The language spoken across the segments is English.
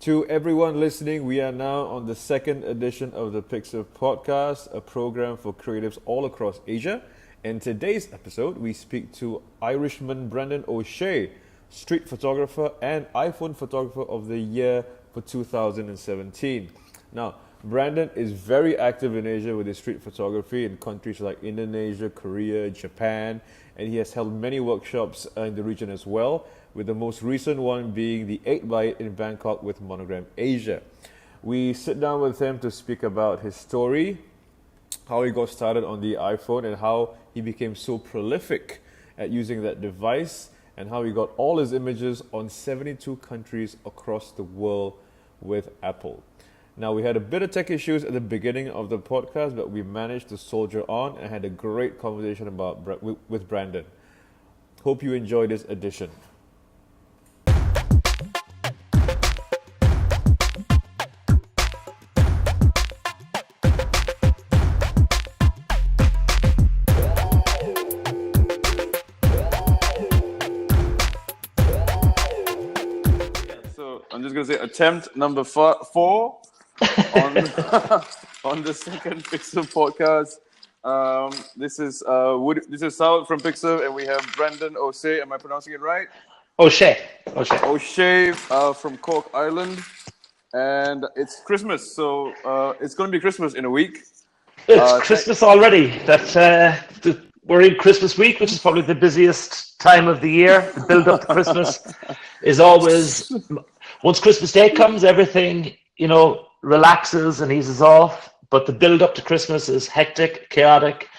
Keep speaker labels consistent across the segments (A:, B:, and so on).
A: To everyone listening, we are now on the second edition of the PIXERF podcast, a program for creatives all across Asia. In today's episode, we speak to Irishman Brendan O'Shea, street photographer and iPhone photographer of the year for 2017. Now, Brandon is very active in Asia with his street photography in countries like Indonesia, Korea, Japan, and he has held many workshops in the region as well, with the most recent one being the 8x8 in Bangkok with Monogram Asia. We sit down with him to speak about his story, how he got started on the iPhone and how he became so prolific at using that device, and how he got all his images on 72 countries across the world with Apple. Now, we had a bit of tech issues at the beginning of the podcast, but we managed to soldier on and had a great conversation with Brandon. Hope you enjoy this edition. So I'm just going to say attempt number four on on the second PIXERF podcast. This is Saud from PIXERF, and we have Brendan O'Shea. Am I pronouncing it right? O'Shea from Cork, Ireland, and it's Christmas, so it's going to be Christmas in a week.
B: It's Christmas already. We're in Christmas week, which is probably the busiest time of the year. The build up to Christmas is always, once Christmas Day comes, everything relaxes and eases off, but the build up to Christmas is hectic, chaotic,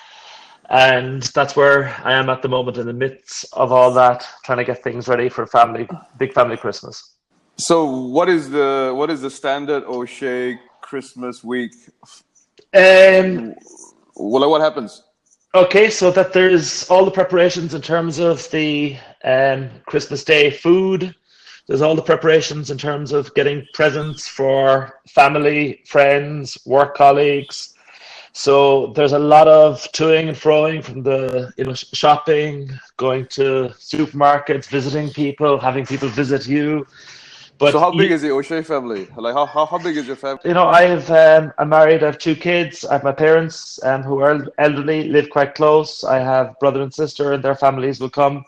B: and that's where I am at the moment, in the midst of all that, trying to get things ready for big family Christmas.
A: So what is the standard O'Shea Christmas week? What happens?
B: Okay, so that there's all the preparations in terms of the Christmas Day food. There's all the preparations in terms of getting presents for family, friends, work colleagues. So there's a lot of toing and froing from the shopping, going to supermarkets, visiting people, having people visit you. But
A: so how big is the O'Shea family? Like how big is your family?
B: I'm married. I have two kids. I have my parents who are elderly, live quite close. I have brother and sister, and their families will come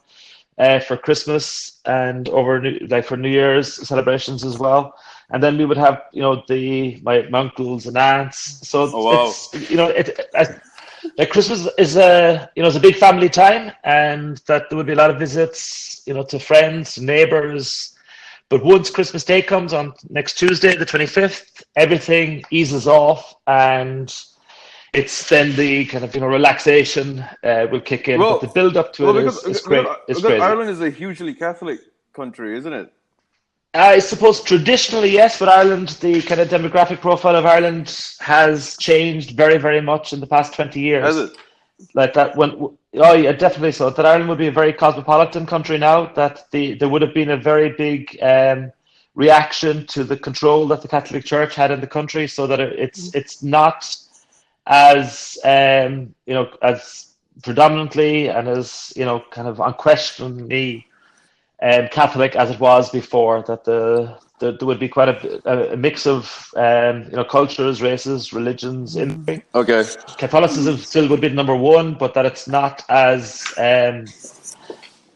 B: for Christmas and for New Year's celebrations as well. And then we would have my uncles and aunts. So Christmas is a big family time, and that there would be a lot of visits to friends, neighbors. But once Christmas Day comes on next Tuesday, the 25th, everything eases off, and it's then the kind of relaxation will kick in. But the build up to it is great. It's crazy.
A: Ireland is a hugely Catholic country, isn't it?
B: I suppose traditionally, yes, but Ireland, the kind of demographic profile of Ireland has changed very, very much in the past 20 years.
A: Has it?
B: Like that yeah, definitely so. That Ireland would be a very cosmopolitan country now, that there would have been a very big reaction to the control that the Catholic Church had in the country, so that it's not as as predominantly and as kind of unquestionably Catholic as it was before. That there would be quite a mix of cultures, races, religions in there.
A: Okay.
B: Catholicism still would be number one, but that it's not as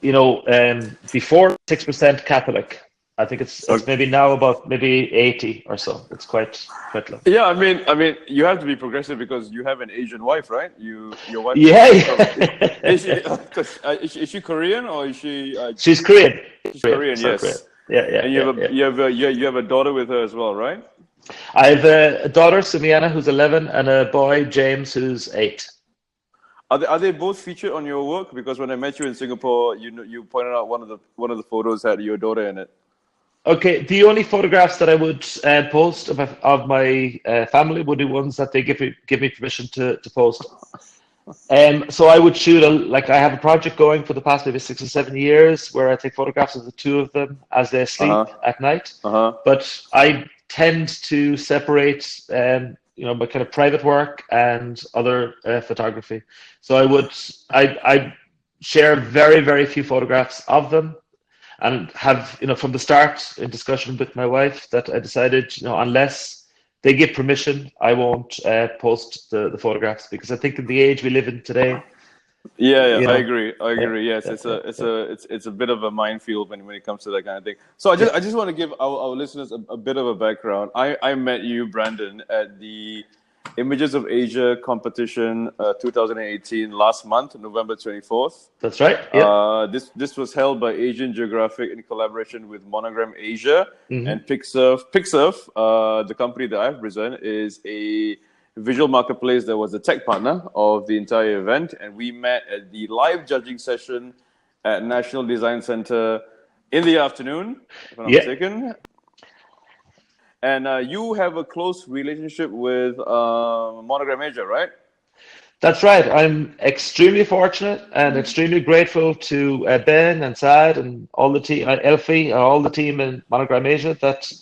B: before 6% Catholic. I think it's maybe now about maybe 80 or so. It's quite low.
A: Yeah, I mean, you have to be progressive because you have an Asian wife, right? Your wife.
B: Yeah.
A: Is she Korean or is she?
B: She's Korean.
A: She's Korean, yes.
B: Korean. Yeah.
A: And you have a daughter with her as well, right?
B: I have a daughter, Sumiana, who's 11, and a boy, James, who's 8.
A: Are they both featured on your work? Because when I met you in Singapore, you pointed out one of the photos had your daughter in it.
B: Okay, the only photographs that I would post of my family would be ones that they give me permission to post. So I would shoot I have a project going for the past maybe 6 or 7 years where I take photographs of the two of them as they sleep at night. But I tend to separate my kind of private work and other photography. So I share very, very few photographs of them. and have, from the start in discussion with my wife that I decided, unless they give permission, I won't post the photographs, because I think in the age we live in today,
A: Yeah,
B: you
A: I
B: know,
A: agree. I
B: yeah,
A: agree. Yes,
B: yeah, yeah, yeah.
A: it's a bit of a minefield when it comes to that kind of thing. So
B: Yeah.
A: I just want to give our listeners a bit of a background. I met you, Brandon, at the Images of Asia competition 2018 last month, November 24th.
B: That's right. Yeah.
A: This was held by Asian Geographic in collaboration with Monogram Asia
B: Hmm.
A: and PIXERF. PIXERF, the company that I represent, is a visual marketplace that was the tech partner of the entire event, and we met at the live judging session at National Design Center in the afternoon, if I'm not
B: Yeah.
A: mistaken. And you have a close relationship with Monogram Asia, right?
B: That's right. I'm extremely fortunate and extremely grateful to Ben and Saad and all the team, Elfie, and all the team in Monogram Asia, that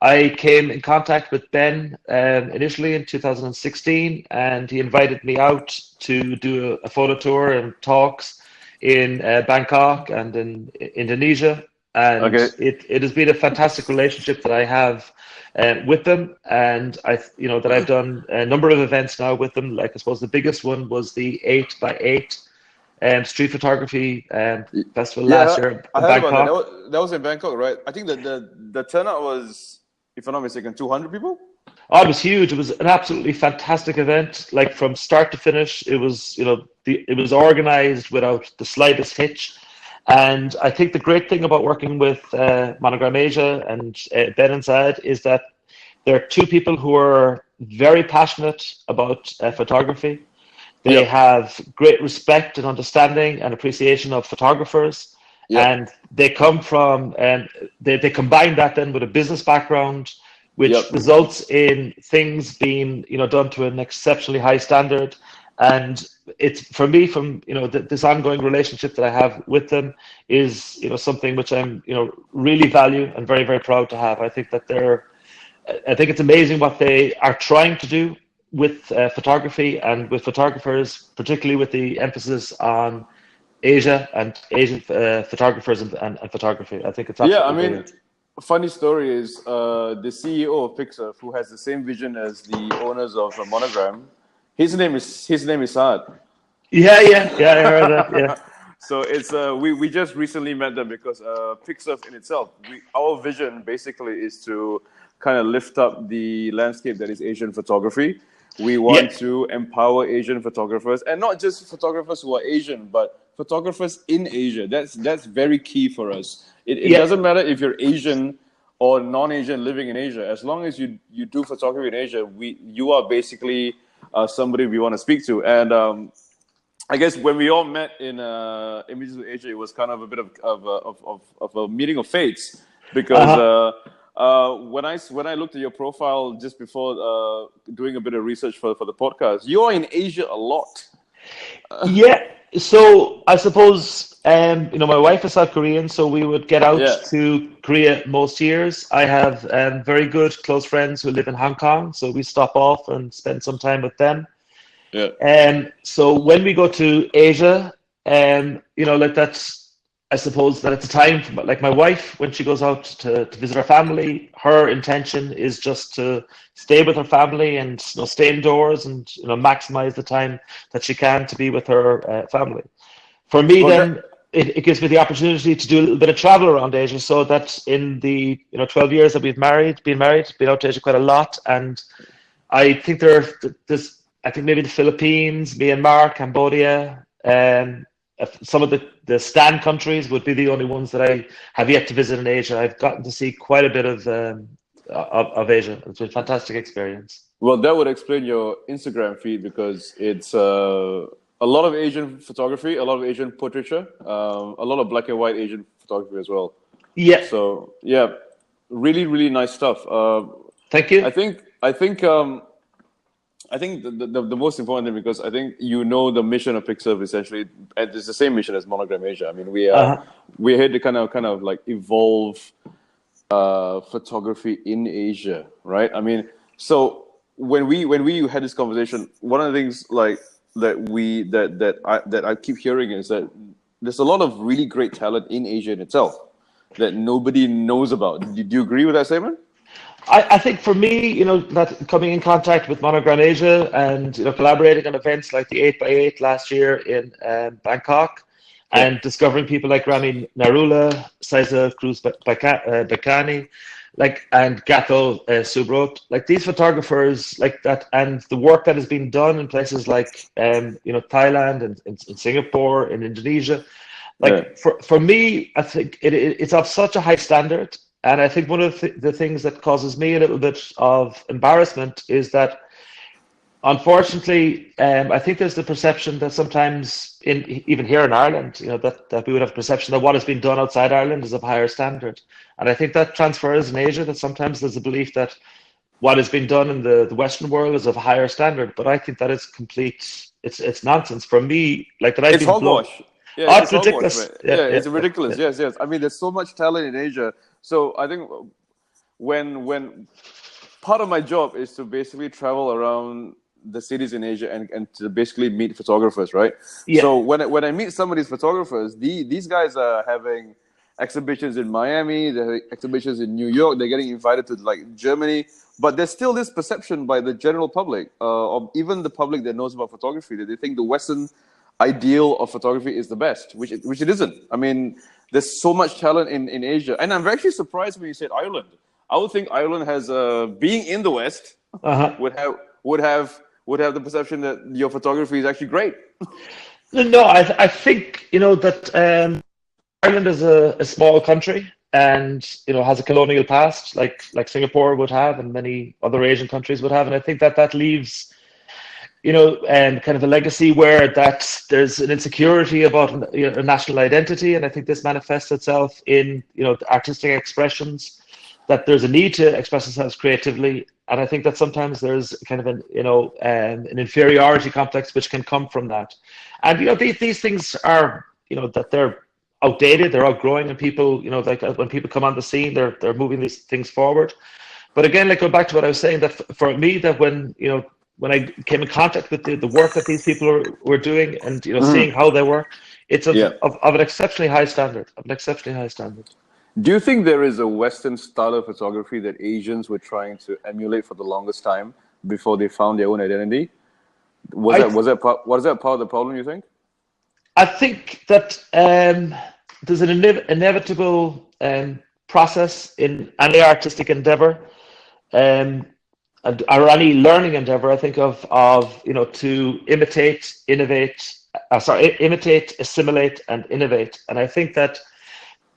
B: I came in contact with Ben initially in 2016, and he invited me out to do a photo tour and talks in Bangkok and in Indonesia. And
A: Okay.
B: it has been a fantastic relationship that I have with them, and that I've done a number of events now with them. Like, I suppose the biggest one was the 8x8 street photography festival last
A: Yeah,
B: year
A: I
B: in
A: heard about that.
B: Bangkok.
A: That was in Bangkok, right? I think that the turnout was, if I'm not mistaken, 200 people.
B: Oh, it was huge. It was an absolutely fantastic event. Like, from start to finish, it was, it was organized without the slightest hitch. And I think the great thing about working with Monogram Asia and Ben and Saad is that they're two people who are very passionate about photography. They
A: Yep.
B: have great respect and understanding and appreciation of photographers,
A: Yep.
B: and they come from, and they combine that then with a business background,
A: Yep.
B: which results in things being, done to an exceptionally high standard. And it's, for me, from, this ongoing relationship that I have with them is, something which I'm, really value and very, very proud to have. I think it's amazing what they are trying to do with photography and with photographers, particularly with the emphasis on Asia and Asian photographers and photography. I think it's
A: Yeah, I
B: absolutely
A: mean,
B: brilliant.
A: funny story is the CEO of PIXERF, who has the same vision as the owners of Monogram. His name is Saad.
B: Yeah, yeah, yeah. I heard that. Yeah,
A: So it's we just recently met them because PIXERF in itself, our vision basically is to kind of lift up the landscape that is Asian photography. We
B: yeah,
A: want to empower Asian photographers, and not just photographers who are Asian, but photographers in Asia. That's very key for us. It
B: yeah,
A: doesn't matter if you're Asian or non-Asian living in Asia. As long as you do photography in Asia, you are basically somebody we want to speak to. And I guess when we all met in Images of Asia, it was kind of a bit of a meeting of fates, because
B: uh-huh.
A: when I looked at your profile just before doing a bit of research for the podcast, you are in Asia a lot.
B: Yeah. So I suppose, my wife is South Korean, so we would get out
A: Yeah,
B: to Korea most years. I have very good close friends who live in Hong Kong, so we stop off and spend some time with them.
A: yeah.
B: So when we go to Asia, like, I suppose that it's a time for, like, my wife, when she goes out to visit her family, her intention is just to stay with her family and, stay indoors and, maximize the time that she can to be with her family. For me,
A: Well, that
B: then, it gives me the opportunity to do a little bit of travel around Asia, so that in the, 12 years that we've been out to Asia quite a lot. And I think there's, I think maybe the Philippines, Myanmar, Cambodia, some of the stand countries would be the only ones that I have yet to visit in Asia. I've gotten to see quite a bit of Asia. It's been a fantastic experience.
A: well, that would explain your Instagram feed, because it's a lot of Asian photography, a lot of Asian portraiture, a lot of black and white Asian photography as well.
B: Yeah,
A: So yeah, really, really nice stuff.
B: thank you.
A: I think the most important thing, because I think the mission of PIXERF essentially, and it's the same mission as Monogram Asia. I mean,
B: Uh-huh.
A: we're here to kind of like evolve photography in Asia, right? I mean, so when we had this conversation, one of the things like that I keep hearing is that there's a lot of really great talent in Asia in itself. that nobody knows about. Do you agree with that statement?
B: I think for me, that coming in contact with Monogram Asia and collaborating on events like the 8x8 last year in Bangkok,
A: Yeah.
B: and discovering people like Rami Narula, Saiza Cruz Bakani, and Gatho Subrot, like these photographers like that, and the work that has been done in places like Thailand and in Singapore, in Indonesia. Like for me, I think it's of such a high standard. And I think one of the things that causes me a little bit of embarrassment is that, unfortunately, I think there's the perception that sometimes, even here in Ireland, that we would have a perception that what has been done outside Ireland is of higher standard. And I think that transfers in Asia, that sometimes there's a belief that what has been done in the Western world is of a higher standard. But I think that is complete, it's nonsense. For me, like that I've
A: It's
B: been blown.
A: hogwash. Yeah,
B: Oh,
A: it's
B: it's
A: hogwash,
B: ridiculous.
A: man.
B: Yeah,
A: Yeah,
B: yeah,
A: it's ridiculous.
B: yeah.
A: Yes. I mean, there's so much talent in Asia. So I think when part of my job is to basically travel around the cities in Asia and to basically meet photographers, right?
B: Yeah.
A: So when I meet some of these photographers, these guys are having exhibitions in Miami, they're having exhibitions in New York, they're getting invited to like Germany, but there's still this perception by the general public, or even the public that knows about photography, that they think the Western ideal of photography is the best, which it isn't. I mean, there's so much talent in Asia, and I'm actually surprised when you said Ireland. I would think Ireland has being in the West would have the perception that your photography is actually great.
B: No, I think that Ireland is a small country, and has a colonial past, like Singapore would have, and many other Asian countries would have, and I think that leaves kind of a legacy where that there's an insecurity about a national identity, and I think this manifests itself in artistic expressions, that there's a need to express themselves creatively, and I think that sometimes there's kind of an inferiority complex which can come from that, and these things are that they're outdated, they're outgrowing, and people like when people come on the scene, they're moving these things forward. But again, like go back to what I was saying, that for me, that when I came in contact with the work that these people were doing, and seeing how they work, it's of an exceptionally high standard.
A: Do you think there is a Western style of photography that Asians were trying to emulate for the longest time before they found their own identity? Was that part of the problem, you think?
B: I think that there's an inevitable process in any artistic endeavor, or any learning endeavor, I think of to imitate, assimilate, and innovate. And I think that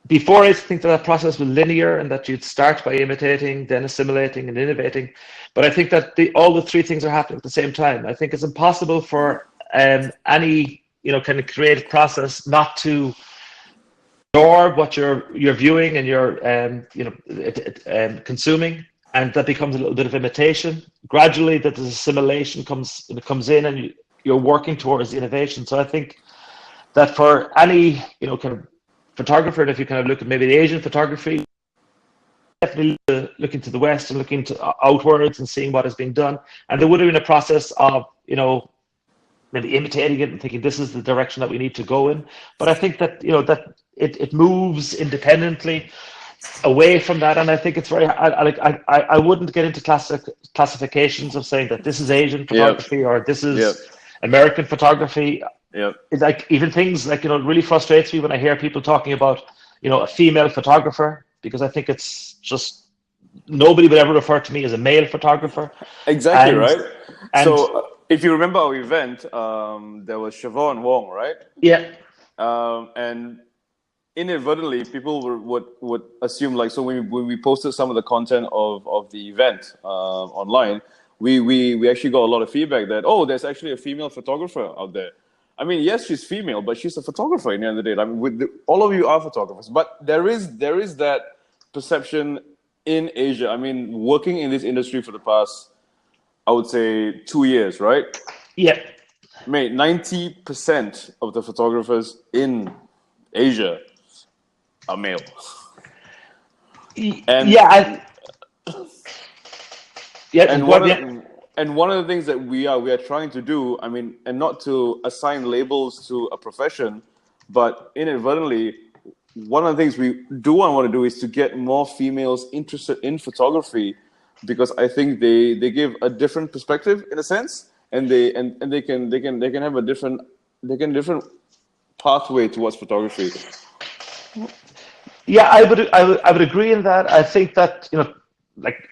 B: before, I think that process was linear, and that you'd start by imitating, then assimilating and innovating. But I think that all the three things are happening at the same time. I think it's impossible for any kind of creative process not to ignore what you're viewing and you're consuming, and that becomes a little bit of imitation. Gradually, that the assimilation comes in, and you're working towards innovation. So I think that for any kind of photographer, and if you kind of look at maybe the Asian photography, definitely looking to the West and looking to outwards and seeing what has been done, and there would have been a process of maybe imitating it and thinking this is the direction that we need to go in. But I think that that it moves independently away from that, and I think it's very. I wouldn't get into classifications of saying that this is Asian photography or this is American photography. It's like even things like it really frustrates me when I hear people talking about a female photographer, because I think it's just nobody would ever refer to me as a male photographer.
A: Exactly, right? So if you remember our event, there was Siobhan Wong, right?
B: Yeah.
A: And inadvertently, people would assume, like, so when we posted some of the content of the event online, we actually got a lot of feedback that, oh, there's actually a female photographer out there. I mean, yes, she's female, but she's a photographer in the end of the day. I mean, all of you are photographers, but there is that perception in Asia. I mean, working in this industry for the past, I would say, 2 years, right?
B: Yeah.
A: Mate, 90% of the photographers in Asia are male. And one of the things that we are trying to do, I mean, and not to assign labels to a profession, but inadvertently, one of the things we do want to do is to get more females interested in photography, because I think they give a different perspective in a sense, and they can have a different pathway towards photography.
B: Yeah, I would agree in that. I think that,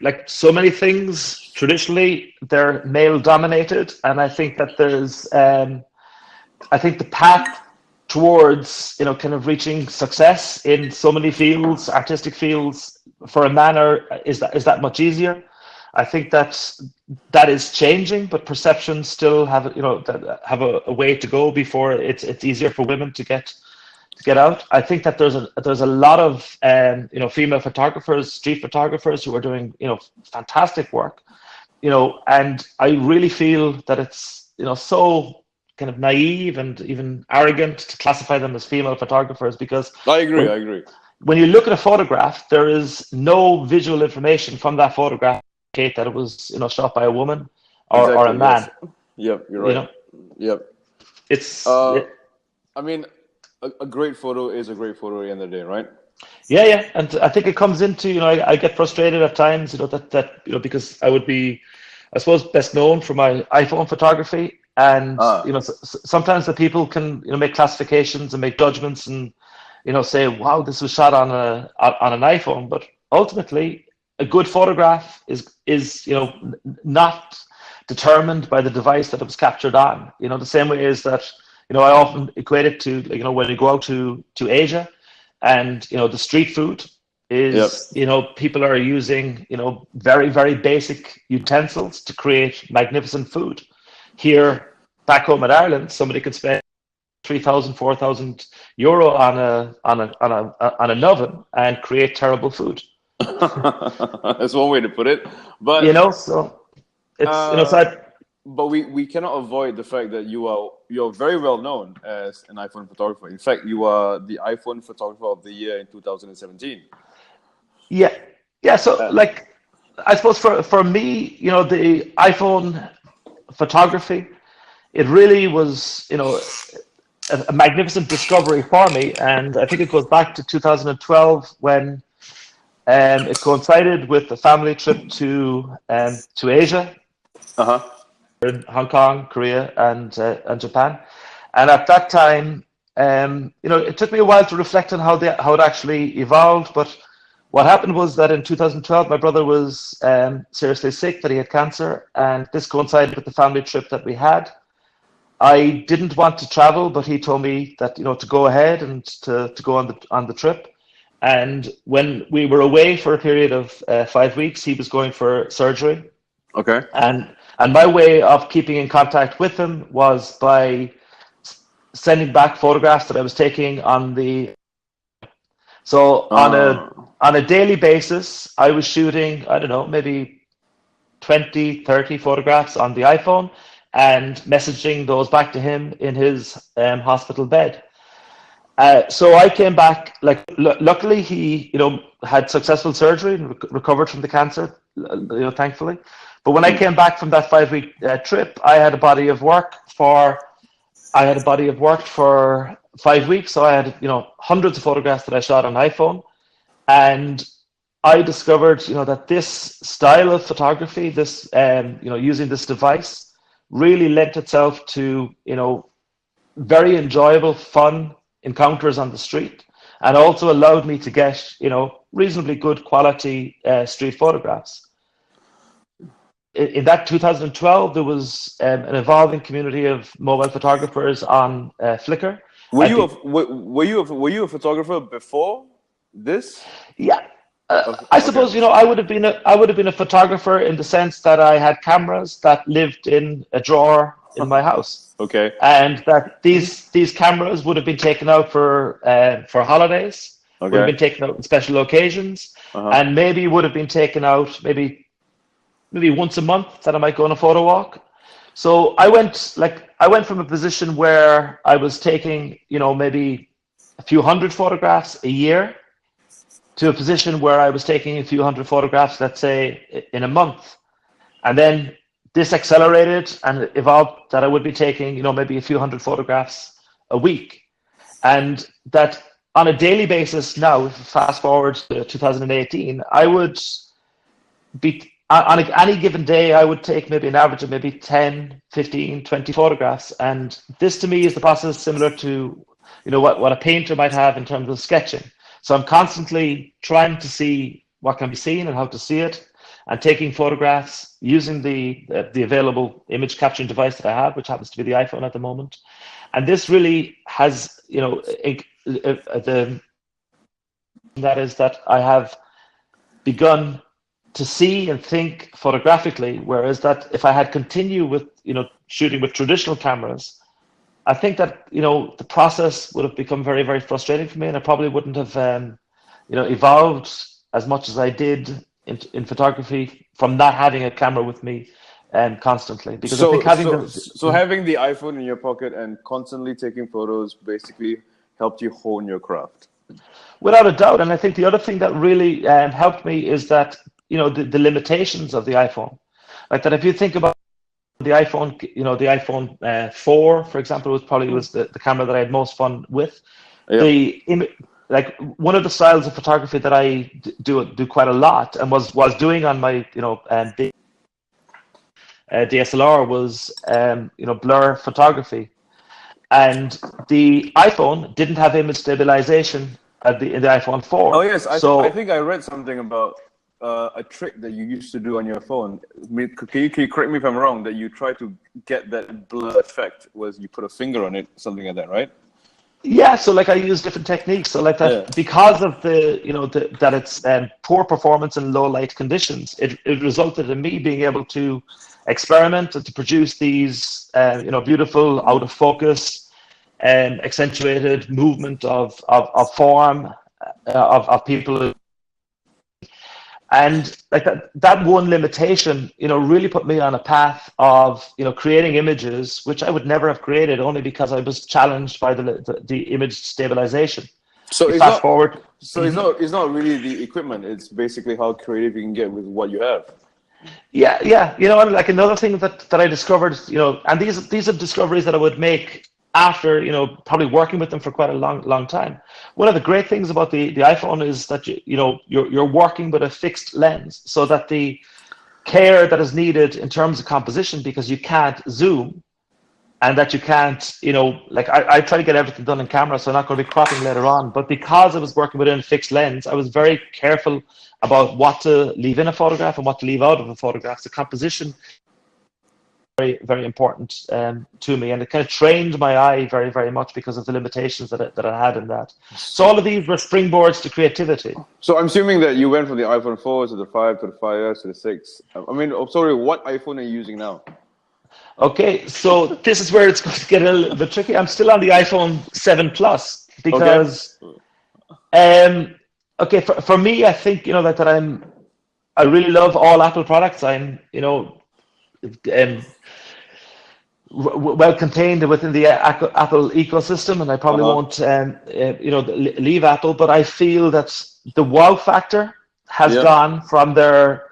B: like so many things traditionally, they're male dominated, and I think that there's I think the path towards kind of reaching success in so many fields, artistic fields, for a man is that much easier. I think that is changing, but perceptions still have have a way to go before it's easier for women to get out. I think that there's a lot of female photographers, street photographers, who are doing fantastic work, and I really feel that it's so kind of naive and even arrogant to classify them as female photographers, because
A: I agree.
B: When you look at a photograph, there is no visual information from that photograph to indicate that it was shot by a woman or a man.
A: Yes. Yep, you're right. Yep.
B: It's
A: I mean, a great photo is a great photo at the end of the day, right?
B: Yeah, and I think it comes into I get frustrated at times, that because I would be, I suppose, best known for my iPhone photography, and sometimes the people can make classifications and make judgments and say, wow, this was shot on an iPhone, but ultimately a good photograph is not determined by the device that it was captured on. The same way is that I often equate it to when you go out to Asia, and the street food is people are using very, very basic utensils to create magnificent food. Here back home in Ireland, somebody could spend 3,000, 4,000 euro on an oven and create terrible food.
A: That's one way to put it, but
B: so it's
A: but we cannot avoid the fact that you're very well known as an iPhone photographer. In fact, you are the iPhone photographer of the year in 2017. Yeah.
B: So I suppose for me, the iPhone photography, it really was a magnificent discovery for me, and I think it goes back to 2012 when it coincided with a family trip to Asia. In Hong Kong, Korea, and Japan, and at that time, it took me a while to reflect on how it actually evolved. But what happened was that in 2012, my brother was seriously sick; that he had cancer, and this coincided with the family trip that we had. I didn't want to travel, but he told me that to go ahead and to go on the trip. And when we were away for a period of 5 weeks, he was going for surgery.
A: Okay.
B: And my way of keeping in contact with him was by sending back photographs that I was taking on the. So on a daily basis, I was shooting, I don't know, maybe 20, 30 photographs on the iPhone and messaging those back to him in his hospital bed. So I came back, luckily he, had successful surgery and recovered from the cancer, thankfully. But when I came back from that 5-week trip, I had a body of work for 5 weeks. So I had, hundreds of photographs that I shot on iPhone, and I discovered, that this style of photography, this, using this device, really lent itself to, very enjoyable, fun encounters on the street, and also allowed me to get, reasonably good quality street photographs. In that 2012, there was an evolving community of mobile photographers on Flickr.
A: Were you a photographer before this?
B: Yeah, I suppose I would have been a photographer in the sense that I had cameras that lived in a drawer in my house.
A: Okay.
B: And that these cameras would have been taken out for holidays. Okay. Would have been taken out on special occasions, and maybe would have been taken out maybe once a month that I might go on a photo walk. So I went from a position where I was taking, maybe a few hundred photographs a year to a position where I was taking a few hundred photographs, let's say, in a month. And then this accelerated and evolved that I would be taking, maybe a few hundred photographs a week. And that on a daily basis now, fast forward to 2018, I would be on any given day, I would take maybe an average of maybe 10, 15, 20 photographs. And this to me is the process similar to, what a painter might have in terms of sketching. So I'm constantly trying to see what can be seen and how to see it, and taking photographs using the available image capturing device that I have, which happens to be the iPhone at the moment. And this really has, that is that I have begun to see and think photographically, whereas that if I had continued with, shooting with traditional cameras, I think that, the process would have become very, very frustrating for me, and I probably wouldn't have, evolved as much as I did in photography from not having a camera with me constantly. Because I think
A: having the iPhone in your pocket and constantly taking photos basically helped you hone your craft.
B: Without a doubt. And I think the other thing that really helped me is that, the limitations of the iPhone. Like that if you think about the iPhone, the iPhone 4, for example, was the camera that I had most fun with. Yep. Like one of the styles of photography that I do quite a lot and was doing on my, big DSLR was, blur photography. And the iPhone didn't have image stabilization in the iPhone 4.
A: Oh, yes. I think I read something about a trick that you used to do on your phone. Can you correct me if I'm wrong, that you try to get that blur effect was you put a finger on it, something like that, right?
B: Yeah, so like I use different techniques. So like that, because of that it's poor performance in low light conditions, it resulted in me being able to experiment and to produce these, beautiful out of focus and accentuated movement of form of people. And like that one limitation, really put me on a path of, creating images, which I would never have created only because I was challenged by the image stabilization.
A: So it's
B: fast forward.
A: So it's not really the equipment. It's basically how creative you can get with what you have.
B: Yeah. And like another thing that I discovered, and these are discoveries that I would make after, probably working with them for quite a long time. One of the great things about the iPhone is that, you're working with a fixed lens, so that the care that is needed in terms of composition, because you can't zoom and that you can't, like I try to get everything done in camera, so I'm not going to be cropping later on. But because I was working within a fixed lens, I was very careful about what to leave in a photograph and what to leave out of a photograph. The composition very, very important to me, and it kind of trained my eye very, very much because of the limitations that I had in that. So all of these were springboards to creativity.
A: So I'm assuming that you went from the iPhone 4 to the 5 to the 5S to the 6. I mean, sorry, what iPhone are you using now?
B: Okay, so this is where it's going to get a little bit tricky. I'm still on the iPhone 7 Plus because, for me, I think that I really love all Apple products. I'm well contained within the Apple ecosystem, and I probably won't leave Apple. But I feel that the wow factor has gone from their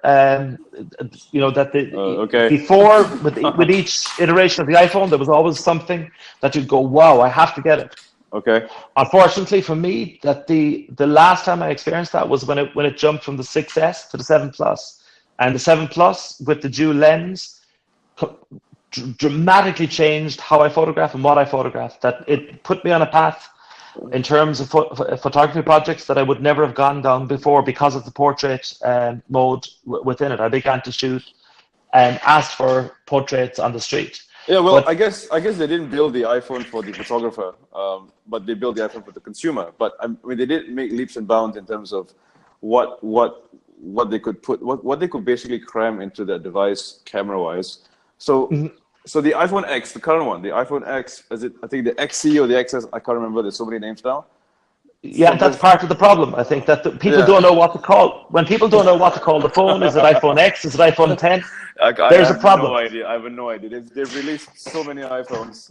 B: before with each iteration of the iPhone, there was always something that you'd go, wow, I have to get it.
A: Okay.
B: Unfortunately for me, that the last time I experienced that was when it jumped from the 6S to the 7 Plus, and the 7 Plus with the dual lens dramatically changed how I photograph and what I photograph. That it put me on a path in terms of photography projects that I would never have gone down before because of the portrait mode within it. I began to shoot and asked for portraits on the street.
A: Yeah, well, but I guess they didn't build the iPhone for the photographer, but they built the iPhone for the consumer. But I mean, they did make leaps and bounds in terms of what they could put, what they could basically cram into that device camera-wise. So. So the iPhone X, the current one, the iPhone X, I think the XC or the XS, I can't remember. There's so many names now.
B: Yeah, that's part of the problem. I think that people don't know what to call. When people don't know what to call the phone, is it iPhone X? Is it iPhone 10? There's a problem.
A: I have no idea. They've released so many iPhones.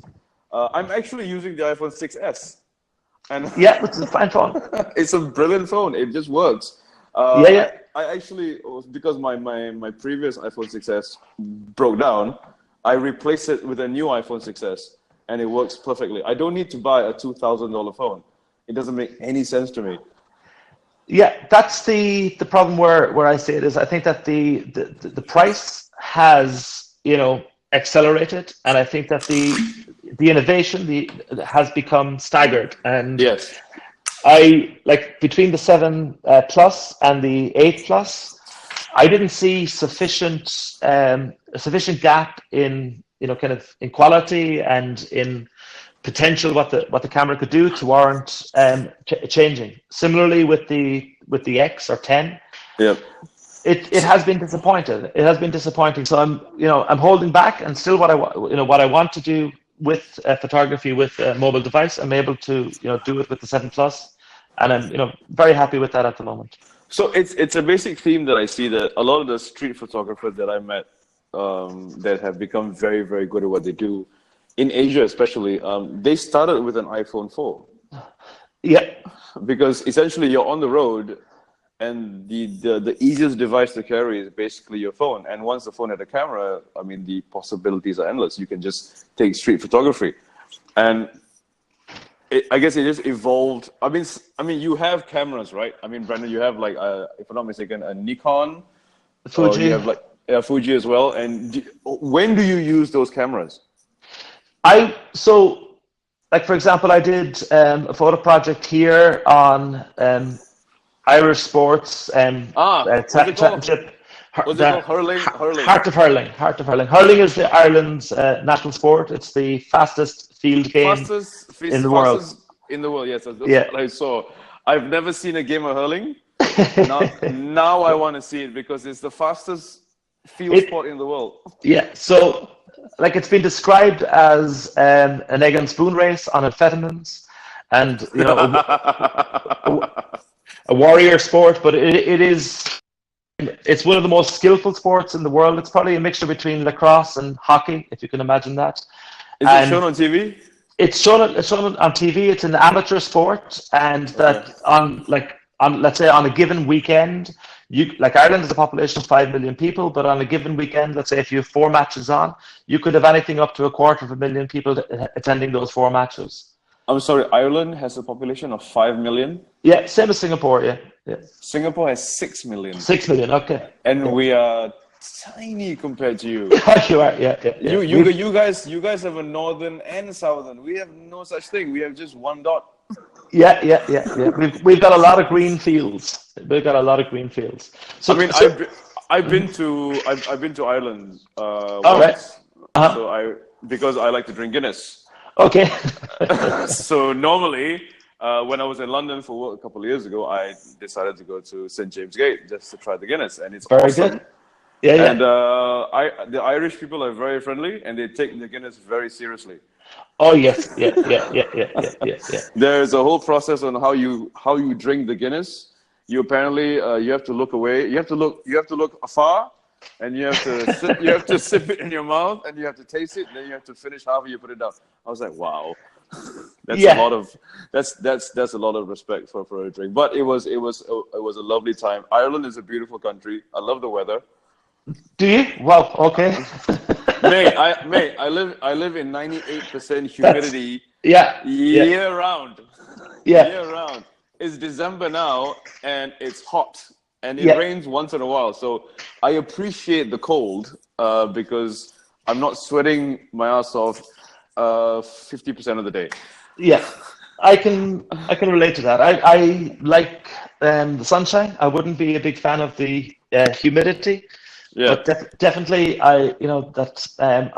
A: I'm actually using the iPhone 6S. And
B: which is a fine phone.
A: It's a brilliant phone. It just works. I actually, because my previous iPhone 6S broke down, I replaced it with a new iPhone 6S, and it works perfectly. I don't need to buy a $2,000 phone. It doesn't make any sense to me.
B: Yeah, that's the problem where I see it is I think that the price has, accelerated, and I think that the innovation has become staggered. And
A: Yes.
B: I like between the 7 Plus and the 8 Plus, I didn't see a sufficient gap in kind of in quality and in potential what the camera could do to warrant changing. Similarly with the X or 10,
A: Yep.
B: it has been disappointed. It has been disappointing. So I'm holding back, and still what I want to do with photography with a mobile device, I'm able to do it with the 7 Plus, and I'm very happy with that at the moment.
A: So it's a basic theme that I see, that a lot of the street photographers that I met that have become very, very good at what they do, in Asia especially, they started with an iPhone 4.
B: Yeah.
A: Because essentially you're on the road, and the easiest device to carry is basically your phone. And once the phone had a camera, I mean, the possibilities are endless. You can just take street photography. And I guess it just evolved. I mean, you have cameras, right? I mean, Brandon, you have like, if I'm not mistaken, a Nikon.
B: Fuji.
A: You have like Fuji as well. And when do you use those cameras?
B: Like for example, I did a photo project here on Irish sports championship.
A: What's it called? Hurling?
B: Heart of hurling. Hurling is Ireland's national sport. It's the fastest field game in the world.
A: In the world, yes. That's
B: Yeah.
A: what I saw. I've never seen a game of hurling. Now I want to see it, because it's the fastest field sport in the world.
B: Yeah. So, like, it's been described as an egg and spoon race on amphetamines, and a warrior sport, but it's one of the most skillful sports in the world. It's probably a mixture between lacrosse and hockey, if you can imagine that.
A: Is it shown on TV?
B: It's shown on TV. It's an amateur sport, and that let's say on a given weekend, Ireland has a population of 5 million people, but on a given weekend, let's say if you have 4 matches on, you could have anything up to 250,000 people attending those 4 matches.
A: I'm sorry, Ireland has a population of 5 million?
B: Yeah, same as Singapore, yeah.
A: Singapore has 6 million.
B: 6 million, okay.
A: And we are tiny compared to you.
B: You are, yeah.
A: You guys have a northern and southern. We have no such thing. We have just one dot.
B: Yeah. We've got a lot of green fields. So,
A: I've been to Ireland once.
B: Right.
A: So because I like to drink Guinness.
B: Okay.
A: So normally, when I was in London for work a couple of years ago, I decided to go to St. James Gate just to try the Guinness, and it's
B: very
A: awesome.
B: Good. Yeah.
A: And the Irish people are very friendly, and they take the Guinness very seriously.
B: Oh yes, yeah.
A: There's a whole process on how you drink the Guinness. You apparently you have to look away. You have to look afar. And you have to sip it in your mouth, and you have to taste it, and then you have to finish however you put it down. I was like, wow, that's a lot of respect for a drink. But it was a lovely time. Ireland is a beautiful country. I love the weather.
B: Do you? Well, okay.
A: I live in 98% humidity. Year round.
B: Yeah.
A: Year round. It's December now, and it's hot. And it rains once in a while, so I appreciate the cold because I'm not sweating my ass off 50% of the day.
B: Yeah, I can relate to that. I like the sunshine. I wouldn't be a big fan of the humidity. Yeah. But definitely, I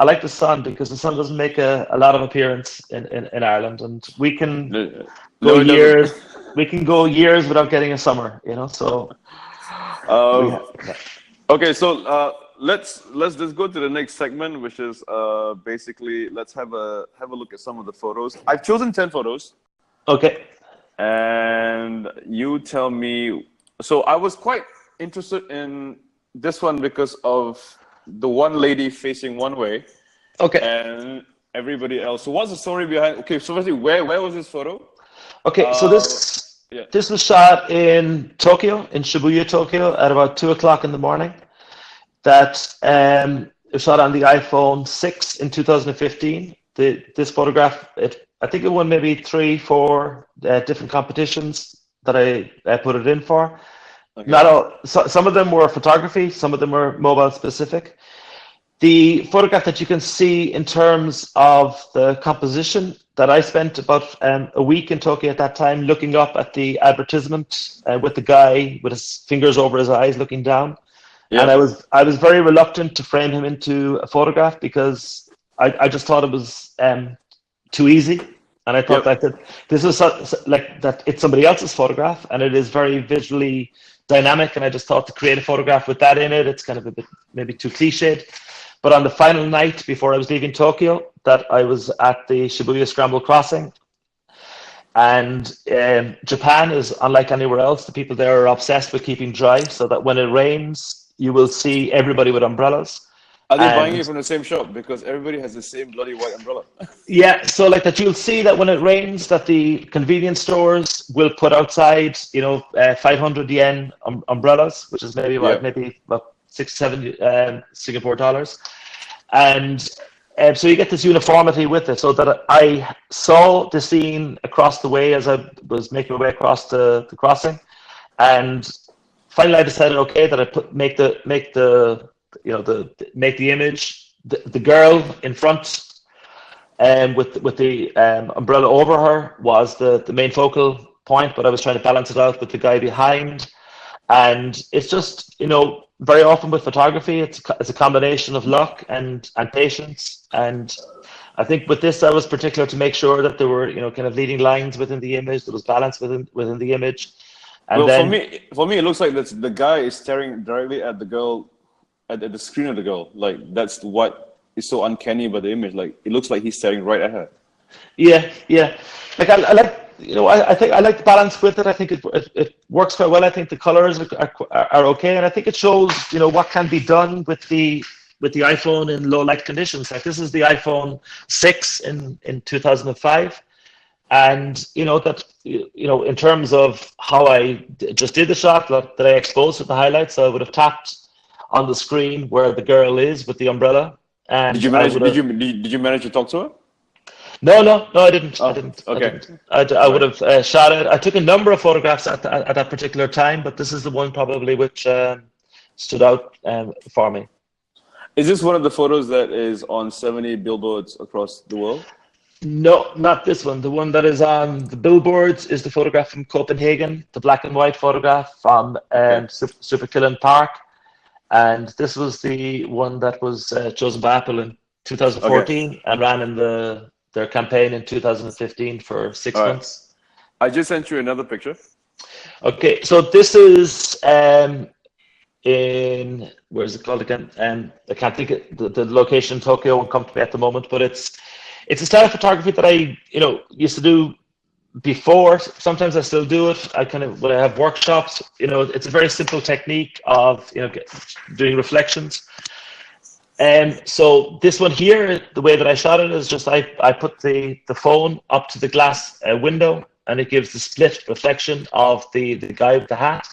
B: like the sun, because the sun doesn't make a lot of appearance in Ireland, and we can go years. We can go years without getting a summer. So.
A: Okay, so let's just go to the next segment, which is basically let's have a look at some of the photos. I've chosen 10 photos.
B: Okay.
A: And you tell me. So I was quite interested in this one because of the one lady facing one way.
B: Okay.
A: And everybody else. So what's the story behind? Okay, so firstly, where was this photo?
B: Okay, so this was shot in Tokyo, in Shibuya, Tokyo, at about 2:00 in the morning. That was shot on the iPhone 6 in 2015. this photograph, I think it won maybe 3-4 different competitions that I put it in for.
A: Okay.
B: Not all. Some of them were photography, some of them were mobile specific. The photograph that you can see in terms of the composition, that I spent about a week in Tokyo at that time looking up at the advertisement with the guy with his fingers over his eyes looking down.
A: Yeah.
B: And I was very reluctant to frame him into a photograph because I just thought it was too easy. And I thought that this is like that it's somebody else's photograph and it is very visually dynamic. And I just thought to create a photograph with that in it, it's kind of a bit maybe too cliched. But on the final night before I was leaving Tokyo, that I was at the Shibuya Scramble Crossing. And Japan is unlike anywhere else. The people there are obsessed with keeping dry, so that when it rains, you will see everybody with umbrellas.
A: Are they buying it from the same shop? Because everybody has the same bloody white umbrella.
B: Yeah, so like that, you'll see that when it rains, that the convenience stores will put outside, 500 yen umbrellas, which is maybe about 6-7 Singapore dollars, and so you get this uniformity with it. So that I saw the scene across the way as I was making my way across the crossing, and finally I decided, okay, that I make the image, the girl in front, with the umbrella over her was the main focal point, but I was trying to balance it out with the guy behind. And it's just, very often with photography, it's a combination of luck and patience. And I think with this, I was particular to make sure that there were, kind of leading lines within the image, there was balance within the image. And
A: well,
B: then,
A: for me, it looks like the guy is staring directly at the girl, at the screen of the girl. Like, that's what is so uncanny about the image. Like, it looks like he's staring right at her.
B: Yeah. Like I like, I think I like the balance with it. I think it works quite well. I think the colors are okay, and I think it shows what can be done with the iPhone in low light conditions. Like, this is the iPhone 6 in 2005, and in terms of how I just did the shot that I exposed with the highlights, I would have tapped on the screen where the girl is with the umbrella. And
A: did you manage to talk to her?
B: No, I didn't.
A: Oh,
B: I didn't.
A: okay.
B: I would have shot it. I took a number of photographs at that particular time, but this is the one probably which stood out for me.
A: Is this one of the photos that is on 70 billboards across the world?
B: No, not this one. The one that is on the billboards is the photograph from Copenhagen, the black and white photograph from Superkillen Park. And this was the one that was chosen by Apple in 2014 and ran in their campaign in 2015 for 6 months.
A: I just sent you another picture.
B: Okay, so this is in, where is it called again? I can't think of the location in Tokyo, won't come to me at the moment, but it's a style of photography that I used to do before. Sometimes I still do it. When I have workshops, it's a very simple technique of doing reflections. So this one here, the way that I shot it is just I put the phone up to the glass window, and it gives the split reflection of the guy with the hat.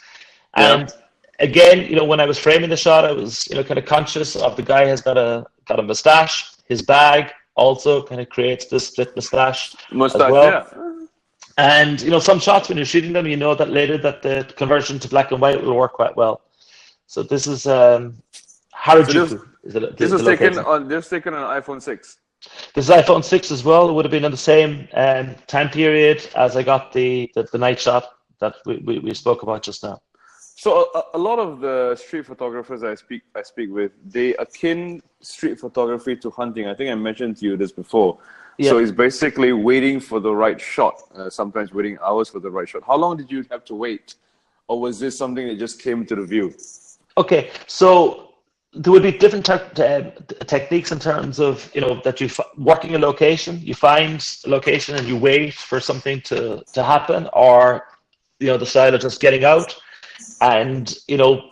B: And again, when I was framing the shot, I was kind of conscious of the guy has got a mustache. His bag also kind of creates this split mustache as well.
A: Yeah.
B: And some shots when you're shooting them, that later that the conversion to black and white will work quite well. So this is Harajuku.
A: This was taken on iPhone 6.
B: This is iPhone 6 as well. It would have been in the same time period as I got the night shot that we spoke about just now.
A: So a lot of the street photographers I speak with, they akin street photography to hunting. I think I mentioned to you this before. Yeah. So it's basically waiting for the right shot, sometimes waiting hours for the right shot. How long did you have to wait? Or was this something that just came to the view? Okay,
B: so there would be different techniques in terms of, that working a location, you find a location and you wait for something to happen, or, the style of just getting out and,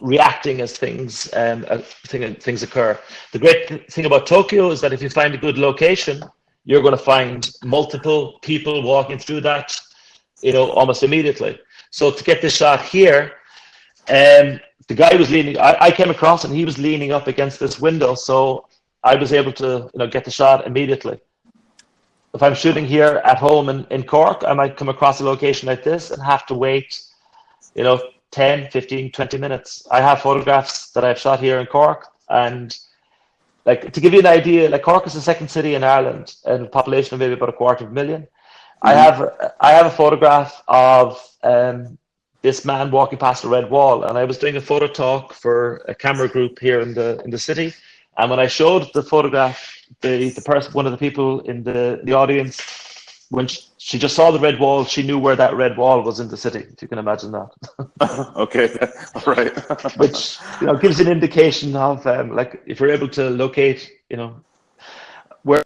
B: reacting as things occur. The great thing about Tokyo is that if you find a good location, you're going to find multiple people walking through that, almost immediately. So to get this shot here, the guy was leaning, I came across and he was leaning up against this window. So I was able to, get the shot immediately. if I'm shooting here at home in Cork, I might come across a location like this and have to wait, 10, 15, 20 minutes. I have photographs that I've shot here in Cork, and like, to give you an idea, like, Cork is the second city in Ireland and a population of maybe about 250,000. I have a photograph of this man walking past a red wall, and I was doing a photo talk for a camera group here in the city. And when I showed the photograph, the person, one of the people in the audience, when she just saw the red wall, she knew where that red wall was in the city. If you can imagine that.
A: Okay, all right.
B: Which gives an indication of like, if you're able to locate, where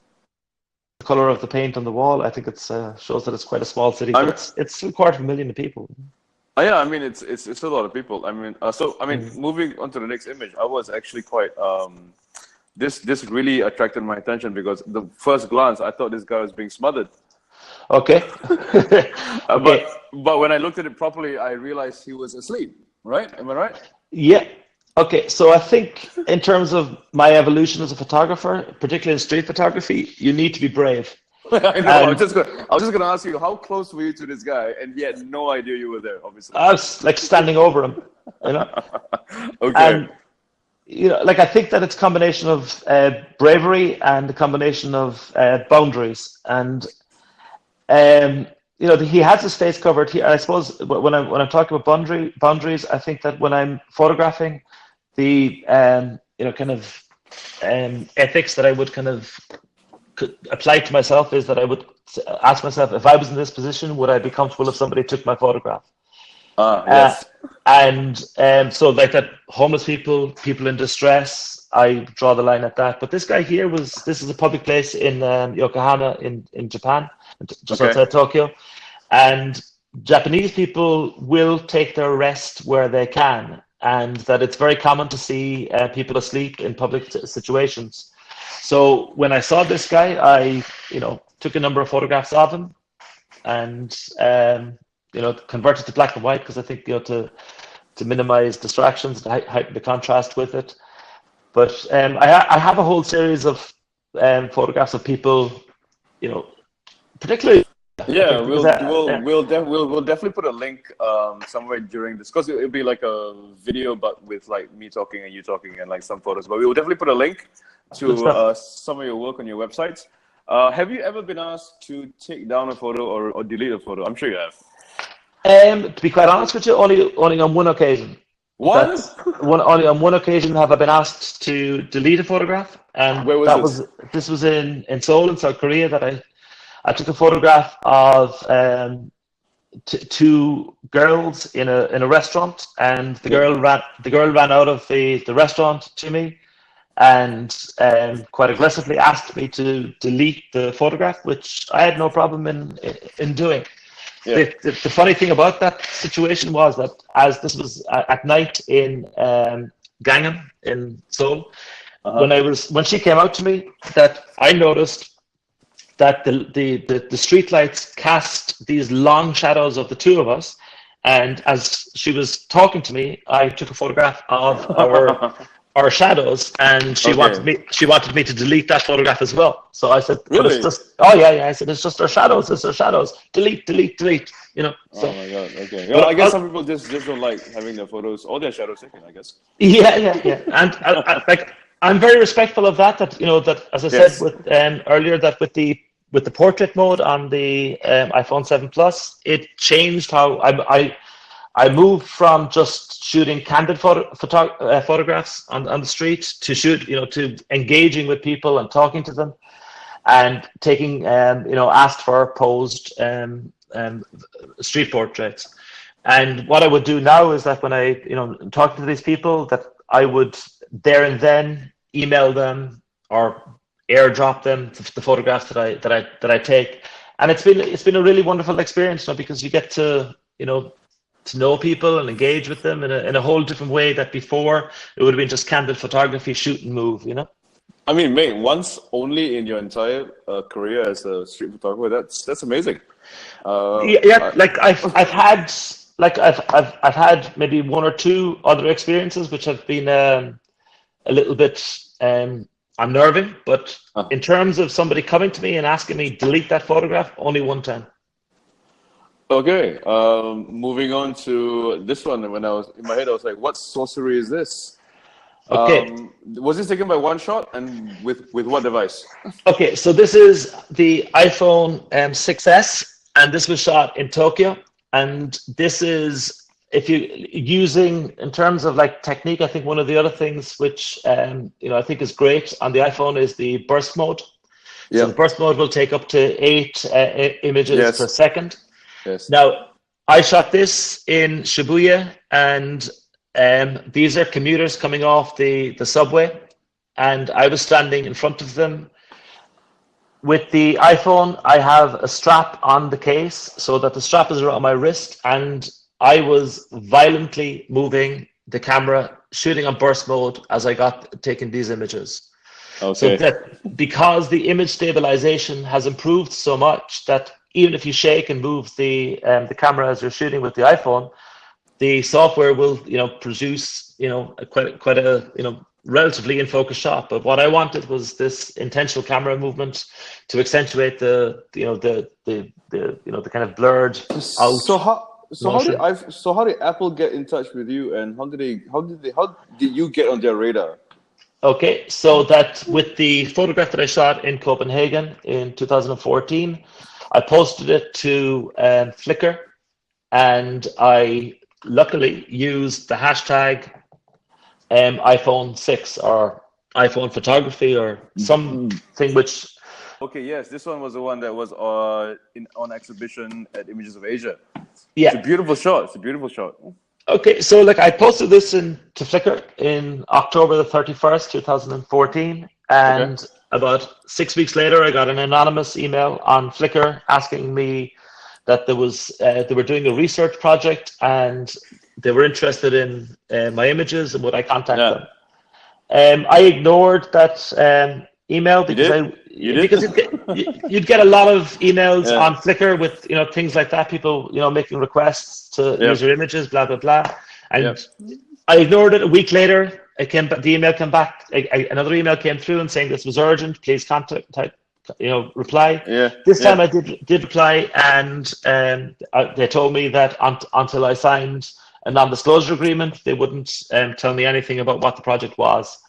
B: the color of the paint on the wall. I think it's shows that it's quite a small city. But it's 250,000 people.
A: Oh, yeah, I mean it's a lot of people. I mean, moving on to the next image, I was actually quite this really attracted my attention because the first glance I thought this guy was being smothered.
B: Okay.
A: Okay. But when I looked at it properly, I realized he was asleep. Right? Am I right?
B: Yeah. Okay. So I think in terms of my evolution as a photographer, particularly in street photography, you need to be brave.
A: I know. I was just gonna ask you, how close were you to this guy, and he had no idea you were there. Obviously,
B: I was like standing over him.
A: Okay.
B: And like, I think that it's a combination of bravery and a combination of boundaries. And he has his face covered here. I suppose when I'm talking about boundaries, I think that when I'm photographing, the kind of ethics that I would kind of apply to myself is that I would ask myself, if I was in this position, would I be comfortable if somebody took my photograph?
A: Yes.
B: So like that, homeless people in distress, I draw the line at that. But this guy here this is a public place in Yokohama in Japan, just outside Tokyo. And Japanese people will take their rest where they can. And that it's very common to see people asleep in public situations. So when I saw this guy, I took a number of photographs of him and converted to black and white, because I think to minimize distractions, to heighten the contrast with it. But I have a whole series of photographs of people, particularly.
A: Yeah, we'll definitely put a link somewhere during this, because it'll be like a video but with like me talking and you talking and like some photos. But we will definitely put a link to some of your work on your websites. Have you ever been asked to take down a photo or delete a photo? I'm sure you have.
B: To be quite honest with you, only on one occasion.
A: What?
B: Only on one occasion have I been asked to delete a photograph, and
A: where was this?
B: This was in Seoul, in South Korea. That I took a photograph of two girls in a restaurant, and the girl ran out of the restaurant to me, and quite aggressively asked me to delete the photograph, which I had no problem in doing. Yeah. The funny thing about that situation was that, as this was at night in Gangnam in Seoul, when she came out to me, that I noticed that the street lights cast these long shadows of the two of us, and as she was talking to me, I took a photograph of our shadows, and she wanted me to delete that photograph as well. So I said,
A: really?
B: I said, it's just our shadows. It's our shadows. Delete. So,
A: oh my god. Okay. Well, I guess some people just don't like having their photos or their shadows taken, I guess.
B: Yeah. And I'm very respectful of that. That as I said with earlier, that with the portrait mode on the iPhone 7 Plus, it changed how I moved from just shooting candid photographs on the street to to engaging with people and talking to them, and taking asked for posed street portraits. And what I would do now is that when I talk to these people, that I would there and then email them or airdrop them the photographs that I take. And it's been a really wonderful experience, because you get to to know people and engage with them in a whole different way that before it would have been just candid photography, shoot and move,
A: I mean, mate, once only in your entire career as a street photographer, that's amazing.
B: I've had maybe one or two other experiences which have been a little bit unnerving, but in terms of somebody coming to me and asking me delete that photograph, only one time.
A: Okay, moving on to this one. When I was in my head, I was like, "What sorcery is this?"
B: Okay.
A: Was this taken by one shot, and with what device?
B: Okay, so this is the iPhone 6S, and this was shot in Tokyo. And this is, if you using in terms of like technique, I think one of the other things which I think is great on the iPhone is the burst mode. So the burst mode will take up to 8 images per second.
A: Yes.
B: Now, I shot this in Shibuya, and these are commuters coming off the subway, and I was standing in front of them. With the iPhone, I have a strap on the case so that the strap is around my wrist, and I was violently moving the camera, shooting on burst mode as I got taking these images.
A: Okay.
B: So that because the image stabilization has improved so much that even if you shake and move the camera as you're shooting with the iPhone, the software will produce quite a relatively in focus shot. But what I wanted was this intentional camera movement to accentuate the kind of blurred out.
A: So how did Apple get in touch with you, and how did you get on their radar?
B: Okay, so that with the photograph that I shot in Copenhagen in 2014, I posted it to Flickr, and I luckily used the hashtag iPhone 6 or iPhone photography or something which...
A: Okay, yes, this one was the one that was on exhibition at Images of Asia.
B: Yeah.
A: It's a beautiful shot.
B: Okay, so like I posted this to Flickr in October the 31st, 2014, and about 6 weeks later, I got an anonymous email on Flickr asking me that they were doing a research project and they were interested in my images and would I contact them. I ignored that email because you'd get a lot of emails on Flickr with things like that, people making requests to use your images, blah blah blah, and I ignored it. A week later, the email came back. Another email came through and saying this was urgent. Please contact. Reply. This time I did reply, and they told me that until I signed a non-disclosure agreement, they wouldn't tell me anything about what the project was.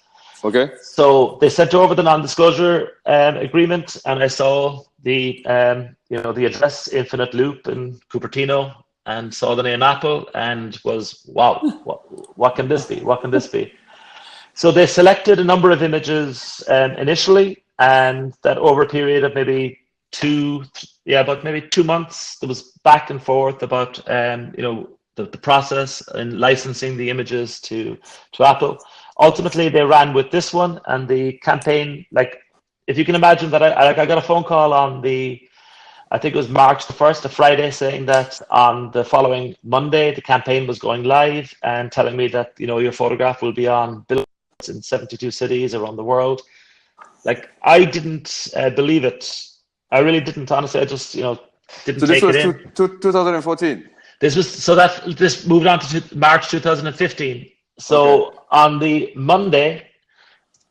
A: Okay.
B: So they sent over the non-disclosure agreement, and I saw the the address Infinite Loop in Cupertino, and saw the name Apple, and was wow, what can this be? What can this be? So they selected a number of images initially, and that over a period of maybe 2 months, there was back and forth about the process in licensing the images to Apple. Ultimately, they ran with this one, and the campaign, like if you can imagine that I got a phone call on I think it was March the 1st, a Friday, saying that on the following Monday, the campaign was going live and telling me that, your photograph will be on billboards in 72 cities around the world. Like, I didn't believe it. I really didn't, honestly. I just, didn't take it in. So this
A: was 2014?
B: This moved on to March 2015. So on the Monday,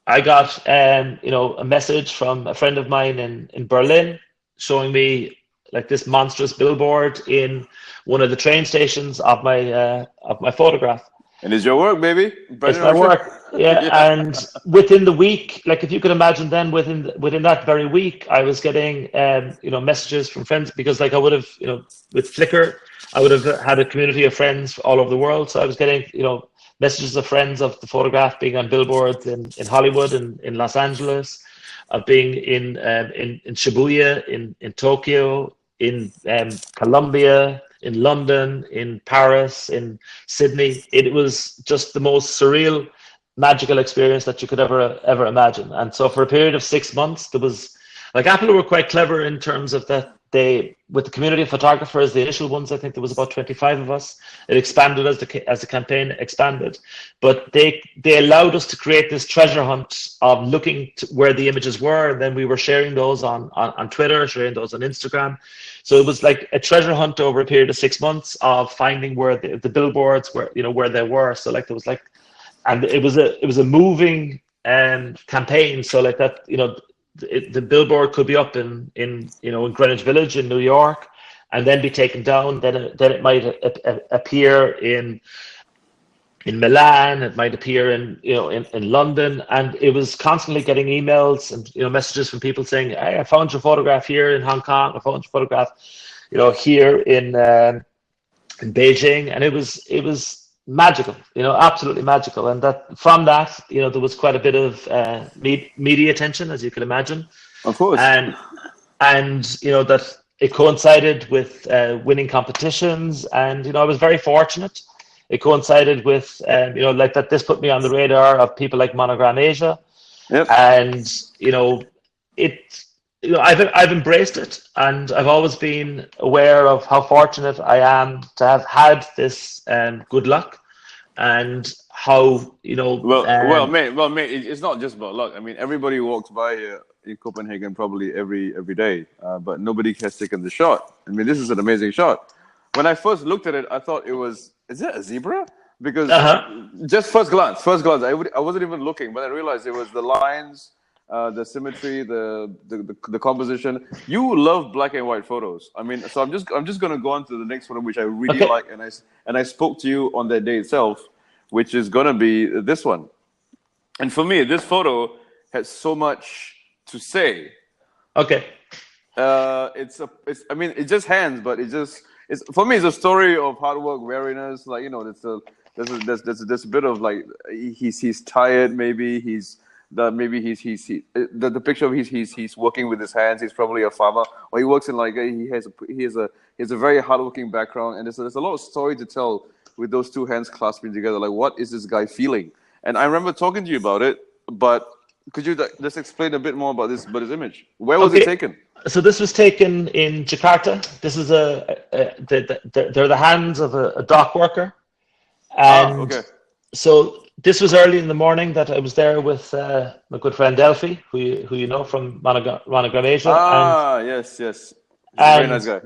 B: I got, a message from a friend of mine in Berlin showing me like this monstrous billboard in one of the train stations of my photograph.
A: And it's your work, baby.
B: It's my work. Yeah. And within the week, like if you could imagine, then within that very week, I was getting messages from friends, because like I would have, with Flickr, I would have had a community of friends all over the world. So I was getting, messages of friends of the photograph being on billboards in Hollywood and in Los Angeles, of being in Shibuya, in Tokyo, in Colombia, in London, in Paris, in Sydney. It was just the most surreal, magical experience that you could ever imagine. And so for a period of 6 months, there was, like, Apple were quite clever in terms of that. They, with the community of photographers, the initial ones, I think there was about 25 of us. It expanded as the campaign expanded, but they allowed us to create this treasure hunt of looking to where the images were, and then we were sharing those on Twitter, sharing those on Instagram. So it was like a treasure hunt over a period of 6 months of finding where the billboards were, where they were. So like there was like, and it was a moving campaigns. So like that, the billboard could be up in in Greenwich Village in New York, and then be taken down. Then it might appear in Milan. It might appear in London, and it was constantly getting emails and messages from people saying, "Hey, I found your photograph here in Hong Kong. I found your photograph, here in Beijing," and it was magical, absolutely magical. And that from that, there was quite a bit of media attention, as you can imagine.
A: Of course.
B: And that it coincided with winning competitions, and I was very fortunate. It coincided with like that. This put me on the radar of people like Monogram Asia.
A: Yep.
B: And I've embraced it, and I've always been aware of how fortunate I am to have had this good luck, and how
A: Well, mate, it's not just about luck. I mean, everybody walks by here in Copenhagen probably every day, but nobody has taken the shot. I mean, this is an amazing shot. When I first looked at it, I thought is it a zebra? Because just first glance, I wasn't even looking, but I realized it was the lines, the symmetry, the composition. You love black and white photos. I mean, so I'm just gonna go on to the next one, which I really like, and I spoke to you on that day itself, which is gonna be this one. And for me, this photo has so much to say.
B: Okay.
A: I mean, it's just hands, but it's for me, it's a story of hard work, wariness. Like, there's a bit of like he's tired, maybe the picture of he's working with his hands. He's probably a farmer, or he works in like he has a very hardworking background, and there's a lot of story to tell with those two hands clasping together. Like, what is this guy feeling? And I remember talking to you about it, but could you just explain a bit more about this image? Where was it taken?
B: So this was taken in Jakarta. This is they're the hands of a dock worker, and so this was early in the morning that I was there with my good friend Elfie, who you know from Monogram Asia.
A: Yes. He's a very nice guy.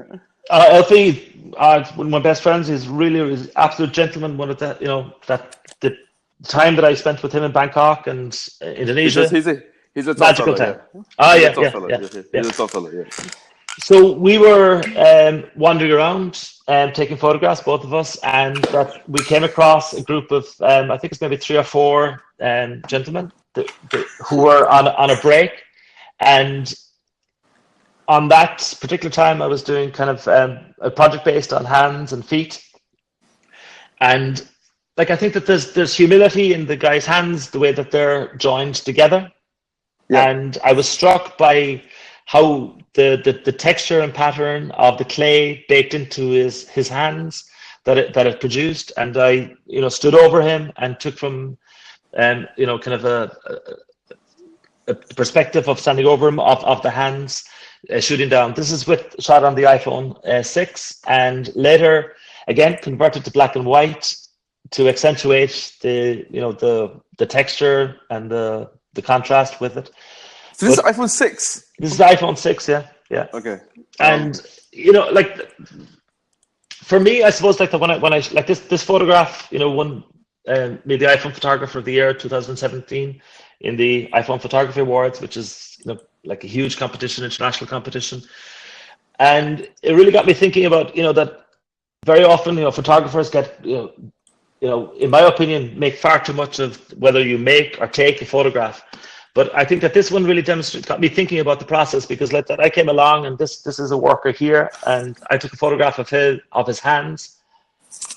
B: Elfie, one of my best friends. He's an absolute gentleman. One of the time that I spent with him in Bangkok and Indonesia.
A: He's a tough
B: magical
A: fella,
B: time.
A: He's a tough fella, yeah.
B: So we were wandering around and taking photographs, both of us, and that we came across a group of, I think it's maybe 3 or 4 gentlemen who were on a break. And on that particular time, I was doing kind of a project based on hands and feet. And like, I think that there's humility in the guy's hands, the way that they're joined together. Yeah. And I was struck by how the texture and pattern of the clay baked into his hands that it produced. And I stood over him and took from kind of a perspective of standing over him of the hands shooting down. This is shot on the iPhone 6, and later again converted to black and white to accentuate the texture and the contrast with it.
A: So this is iPhone 6?
B: This is the iPhone 6, yeah.
A: Okay.
B: And like, for me, I suppose like when I like this photograph, won me the iPhone Photographer of the Year 2017 in the iPhone Photography Awards, which is like a huge competition, international competition. And it really got me thinking about that very often photographers get in my opinion, make far too much of whether you make or take a photograph. But I think that this one really got me thinking about the process, because like that I came along, and this is a worker here, and I took a photograph of his hands,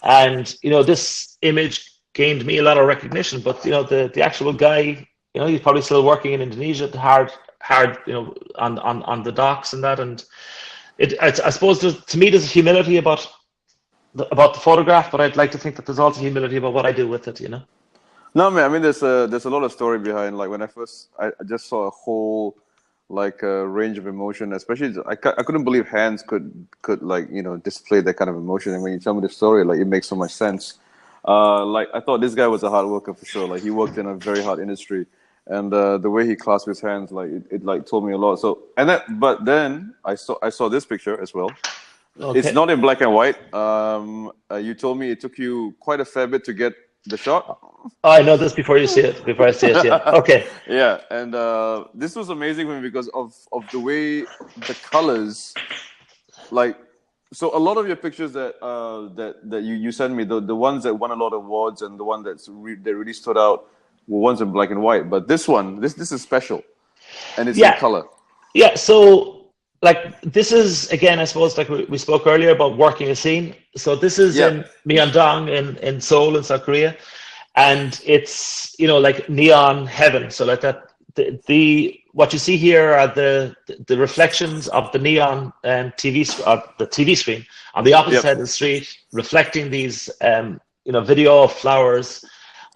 B: and this image gained me a lot of recognition. But the actual guy, he's probably still working in Indonesia, hard on the docks and that. And I suppose to me there's humility about the photograph, but I'd like to think that there's also humility about what I do with it,
A: No, man. I mean, there's a lot of story behind. Like, when I just saw a whole range of emotion. Especially, I couldn't believe hands could like display that kind of emotion. And when you tell me the story, like, it makes so much sense. Like, I thought this guy was a hard worker for sure. Like, he worked in a very hard industry, and the way he clasped his hands, like it like told me a lot. So but then I saw this picture as well. Okay. It's not in black and white. You told me it took you quite a fair bit to get the shot.
B: Oh, I know this before you see it. Before I see it, yeah. Okay.
A: Yeah, and this was amazing for me because of the way the colors, like, so a lot of your pictures that you sent me, the ones that won a lot of awards and the one that really stood out were ones in black and white. But this one, this is special, and it's in color.
B: Yeah. So like this is again, I suppose, like we spoke earlier about working a scene. So this is in Myeongdong in Seoul in South Korea. And it's, you know, like neon heaven. So like that, the what you see here are the reflections of the neon TV the TV screen on the opposite side of the street, reflecting these you know, video of flowers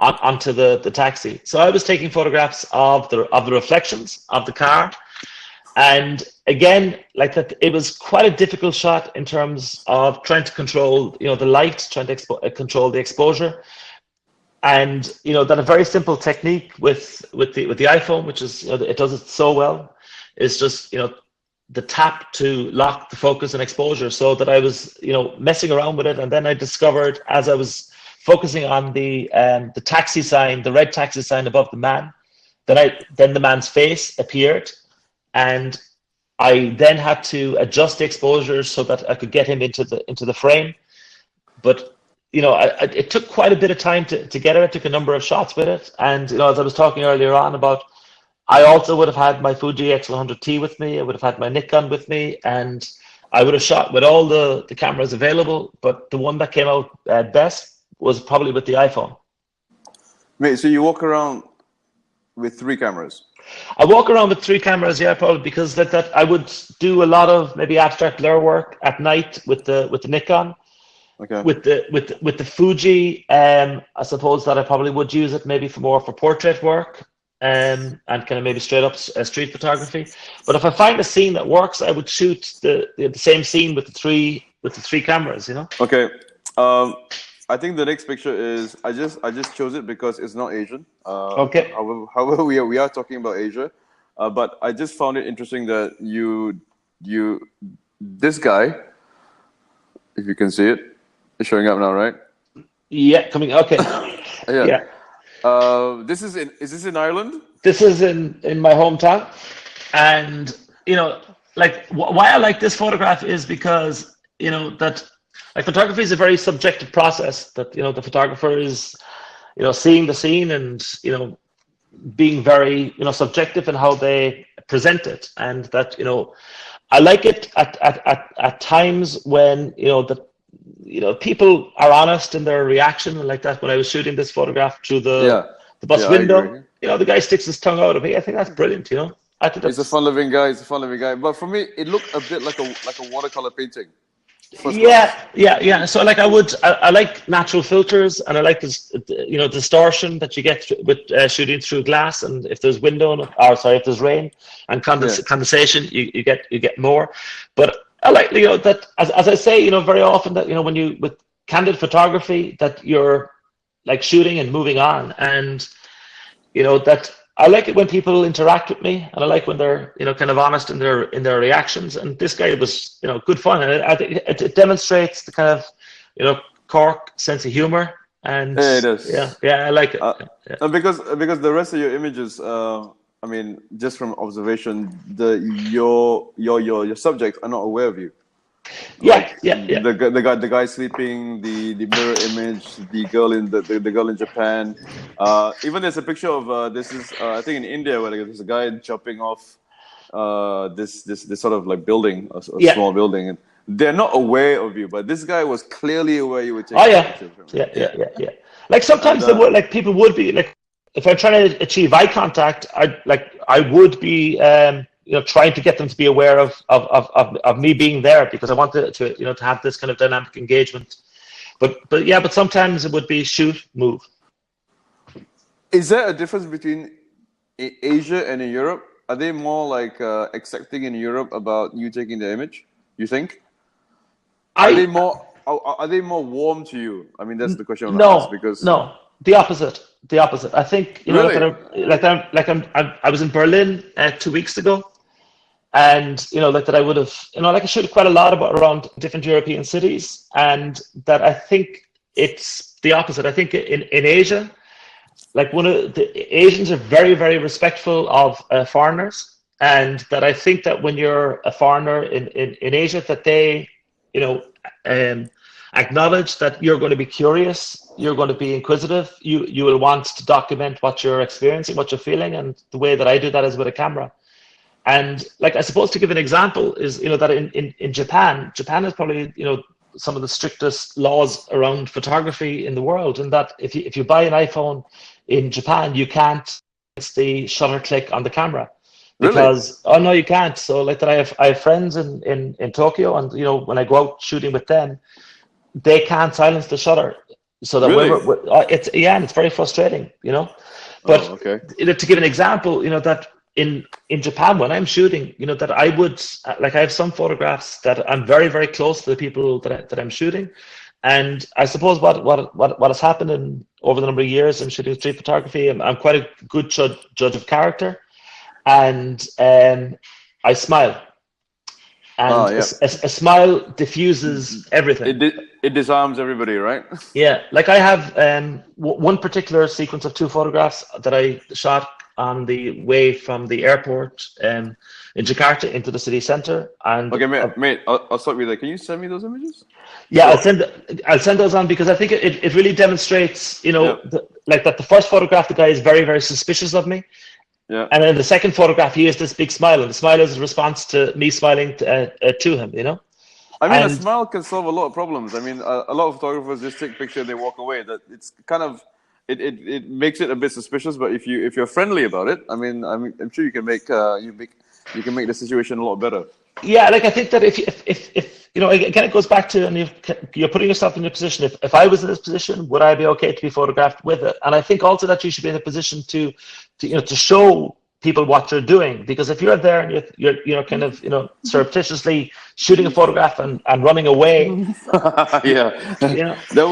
B: onto the taxi. So I was taking photographs of the reflections of the car, and again, like that, it was quite a difficult shot in terms of trying to control, you know, the light, trying to control the exposure. And you know that a very simple technique with the iPhone, which is, you know, it does it so well, is just, you know, the tap to lock the focus and exposure. So that I was, you know, messing around with it, and then I discovered as I was focusing on the taxi sign, the red taxi sign above the man, then the man's face appeared, and I then had to adjust the exposure so that I could get him into the frame, but. You know, it took quite a bit of time to get it. I took a number of shots with it. And, you know, as I was talking earlier on about, I also would have had my Fuji X100T with me. I would have had my Nikon with me. And I would have shot with all the cameras available. But the one that came out best was probably with the iPhone.
A: Mate, so you walk around with 3 cameras?
B: I walk around with 3 cameras, yeah, probably, because that I would do a lot of maybe abstract blur work at night with the Nikon.
A: Okay.
B: With the Fuji, I suppose that I probably would use it maybe for portrait work, and kind of maybe straight up street photography. But if I find a scene that works, I would shoot the same scene with the three cameras. You know.
A: Okay. I think the next picture is I just chose it because it's not Asian.
B: Okay.
A: However, we are talking about Asia, but I just found it interesting that this guy, if you can see it. It's showing up now, right?
B: Yeah, coming. Okay.
A: Yeah. Is this in Ireland?
B: This is in my hometown, and you know, like why I like this photograph is because, you know, that like photography is a very subjective process. That, you know, the photographer is, you know, seeing the scene and, you know, being very, you know, subjective in how they present it, and that, you know, I like it at times when, you know, people are honest in their reaction, and like that. When I was shooting this photograph through the bus window, you know, the guy sticks his tongue out at me. I think that's brilliant. You know, I think
A: he's a fun-loving guy. But for me, it looked a bit like a watercolor painting.
B: Yeah. So like I like natural filters, and I like this, you know, distortion that you get with shooting through glass. And if there's if there's rain and condensation, you get more. But I like, you know, that as I say, you know, very often that, you know, when you with candid photography, that you're like shooting and moving on, and you know that I like it when people interact with me, and I like when they're, you know, kind of honest in their reactions. And this guy was, you know, good fun, and I think it demonstrates the kind of, you know, Cork sense of humor. And
A: it is.
B: Yeah, I like it.
A: Because the rest of your images, I mean, just from observation, your subjects are not aware of you.
B: Yeah.
A: The guy sleeping, the mirror image, the girl in Japan. Even there's a picture of this is I think in India where there's a guy jumping off this sort of like building, a small building, and they're not aware of you, but this guy was clearly aware you were taking.
B: Oh yeah. Like sometimes people would be like, if I'm trying to achieve eye contact, I would be you know, trying to get them to be aware of me being there, because I wanted to you know, to have this kind of dynamic engagement. But sometimes it would be shoot, move.
A: Is there a difference between Asia and in Europe? Are they more like accepting in Europe about you taking the image? You think? Are they more warm to you? I mean, that's the question I want to ask, because
B: no, the opposite. I think, you know, I was in Berlin 2 weeks ago, and you know, like that I would have, you know, like I showed quite a lot around different European cities, and that I think it's the opposite. I think in Asia, like one of the Asians are very, very respectful of foreigners, and that I think that when you're a foreigner in Asia, that they, you know, um, acknowledge that you're going to be curious, you're going to be inquisitive, you will want to document what you're experiencing, what you're feeling, and the way that I do that is with a camera. And like I suppose to give an example is that in Japan is probably some of the strictest laws around photography in the world, and that if you buy an iPhone in Japan, you can't it's the shutter click on the camera because
A: Really?
B: oh no you can't. So like that I have friends in Tokyo, and when I go out shooting with them, they can't silence the shutter. So that
A: Really?
B: and it's very frustrating.
A: Oh,
B: But
A: okay.
B: to give an example, that in Japan when I'm shooting, that I would like I have some photographs that I'm very very close to the people that I'm shooting, and I suppose what has happened over the number of years I'm shooting street photography, I'm quite a good judge of character, and I smile,
A: Oh,
B: and
A: yeah.
B: a smile diffuses everything.
A: It disarms everybody, right?
B: Yeah, like I have one particular sequence of two photographs that I shot on the way from the airport in Jakarta into the city center, and
A: Okay, mate, I'll stop you there. Can you send me those images?
B: yeah,
A: So,
B: I'll send those on because I think it really demonstrates,
A: yeah,
B: like that the first photograph the guy is very very suspicious of me,
A: yeah.
B: and then the second photograph he has this big smile, and the smile is a response to me smiling to him.
A: I mean, a
B: And
A: smile can solve a lot of problems. I mean, a lot of photographers just take a picture and they walk away. That it's kind of it makes it a bit suspicious. But if you're friendly about it, I'm sure you can make you can make the situation a lot better.
B: yeah, like I think that if again it goes back to, and you're putting yourself in a position. If I was in this position, would I be okay to be photographed with it? And I think also that you should be in a position to show people what you're doing, because if you're there and you're kind of surreptitiously shooting a photograph and running away,
A: Yeah,
B: yeah,
A: that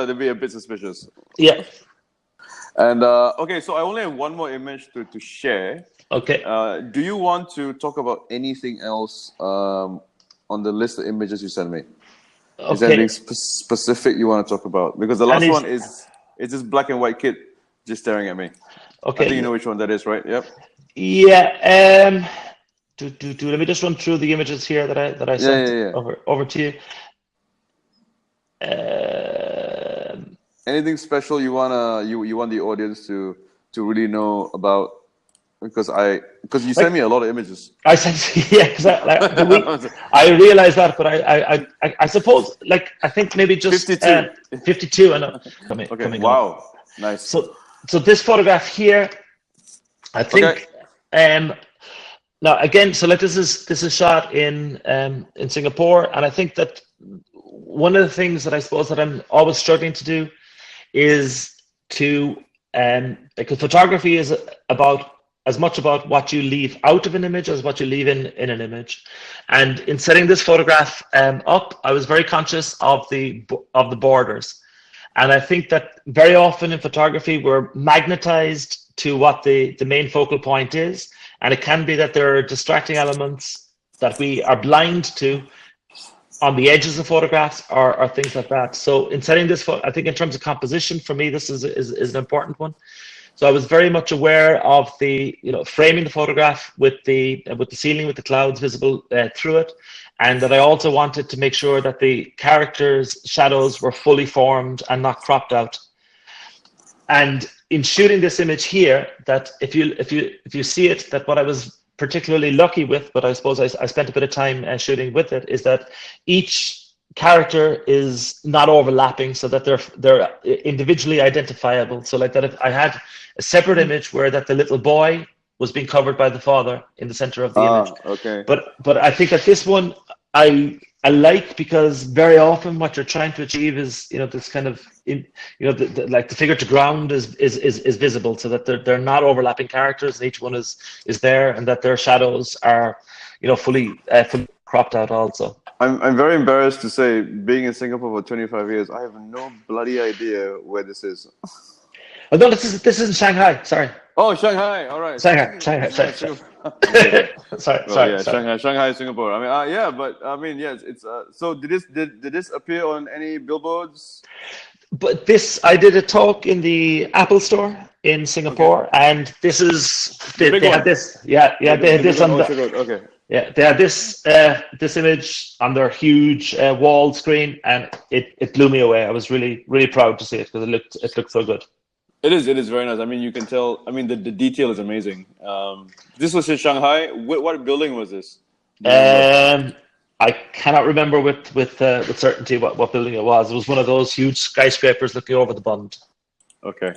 A: would be a bit suspicious.
B: yeah,
A: And okay, so I only have one more image to share.
B: okay,
A: Do you want to talk about anything else on the list of images you sent me? Is there
B: okay.
A: anything specific you want to talk about? Because the
B: And
A: last
B: is
A: one is this black and white kid just staring at me. I think you
B: okay,
A: know which one that is, right? Yep.
B: yeah. Let me just run through the images here that I
A: Yeah,
B: sent
A: yeah, yeah.
B: over to you. Um
A: Anything special you want the audience to really know about? Because you send
B: like
A: me a lot of images.
B: I said, yeah, because I realized that, but I suppose, like, I think maybe just
A: 52.
B: 52. I know
A: Okay.
B: coming up.
A: Wow. Nice.
B: So this photograph here, I
A: Okay.
B: think, now again, so like this is shot in Singapore, and I think that one of the things that I suppose that I'm always struggling to do is to because photography is about as much about what you leave out of an image as what you leave in an image. And in setting this photograph up, I was very conscious of the borders. And I think that very often in photography, we're magnetized to what the main focal point is. And it can be that there are distracting elements that we are blind to on the edges of photographs or things like that. So in setting this, I think in terms of composition, for me, this is an important one. So I was very much aware of the, framing the photograph with the ceiling, with the clouds visible through it, and that I also wanted to make sure that the characters' shadows were fully formed and not cropped out. And in shooting this image here, that if you see it, that what I was particularly lucky with, but I suppose I spent a bit of time shooting with it, is that each character is not overlapping, so that they're individually identifiable. So like that, if I had a separate image where that the little boy was being covered by the father in the center of the image.
A: Okay.
B: But I think that this one I like, because very often what you're trying to achieve is this kind of like the figure to ground is visible, so that they're not overlapping characters, and each one is there, and that their shadows are fully cropped out also.
A: I'm very embarrassed to say, being in Singapore for 25 years, I have no bloody idea where this is.
B: Oh no, this is in Shanghai. Sorry,
A: Oh, Shanghai. All right.
B: Shanghai. Sorry.
A: Okay.
B: sorry.
A: Well, yeah,
B: Sorry.
A: Shanghai, Singapore. I mean, yeah, but I mean, yes, it's. So did this appear on any billboards?
B: But I did a talk in the Apple Store in
A: Okay,
B: Singapore, and this is
A: the big
B: they had
A: one.
B: this. Yeah, they had
A: The big
B: this
A: one,
B: on the.
A: Orchard Road. Okay.
B: Yeah, they had this image on their huge wall screen, and it blew me away. I was really proud to see it because it looked so good.
A: It is very nice. I mean, you can tell. I mean, the detail is amazing. This was in Shanghai. What building was this? Do you remember?
B: I cannot remember with certainty what building it was. It was one of those huge skyscrapers looking over the Bund.
A: Okay.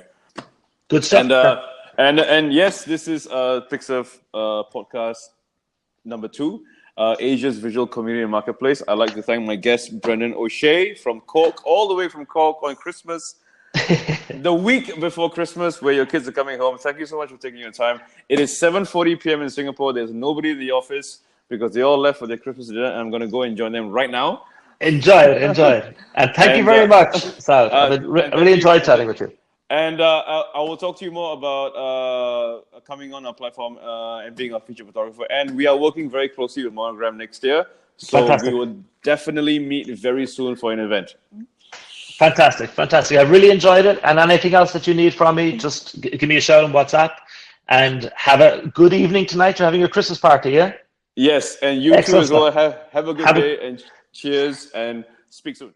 B: Good stuff.
A: And yes, this is PIXERF podcast number 2, Asia's Visual Community and Marketplace. I'd like to thank my guest Brendan O'Shea from Cork, all the way from Cork on Christmas, the week before Christmas, where your kids are coming home. Thank you so much for taking your time. It is 7:40 p.m. in Singapore. There's nobody in the office because they all left for their Christmas dinner, and I'm going to go and join them right now.
B: Enjoy it. And thank you very much, Saud. I really enjoyed chatting with you.
A: And I will talk to you more about coming on our platform and being a feature photographer. And we are working very closely with Monogram next year. So
B: Fantastic.
A: we will definitely meet very soon for an event.
B: Fantastic. I really enjoyed it. And anything else that you need from me, just give me a shout on WhatsApp. And have a good evening tonight. You're having your Christmas party, yeah?
A: Yes, and you too as well. Have a good day and cheers and speak soon.